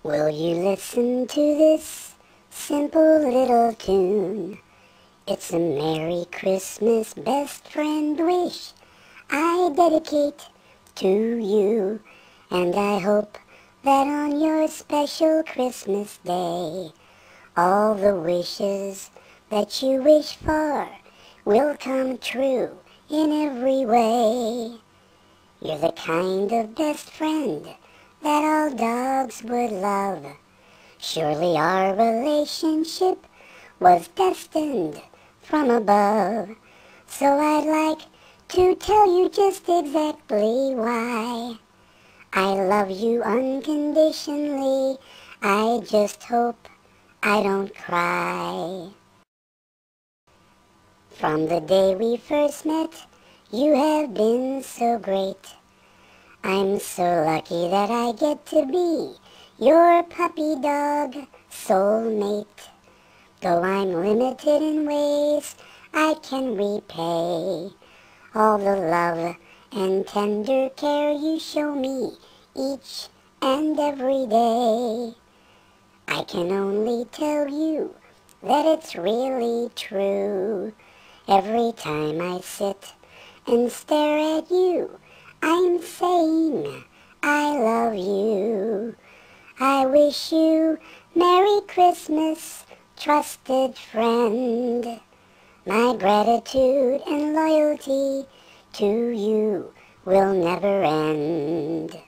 Will you listen to this simple little tune? It's a Merry Christmas best friend wish I dedicate to you, and I hope that on your special Christmas day, all the wishes that you wish for will come true in every way. You're the kind of best friend that all dogs would love. Surely our relationship was destined from above. So I'd like to tell you just exactly why. I love you unconditionally. I just hope I don't cry. From the day we first met, you have been so great. I'm so lucky that I get to be your puppy dog soulmate. Though I'm limited in ways I can repay all the love and tender care you show me each and every day. I can only tell you that it's really true. Every time I sit and stare at you, I'm saying I love you. I wish you Merry Christmas, trusted friend. My gratitude and loyalty to you will never end.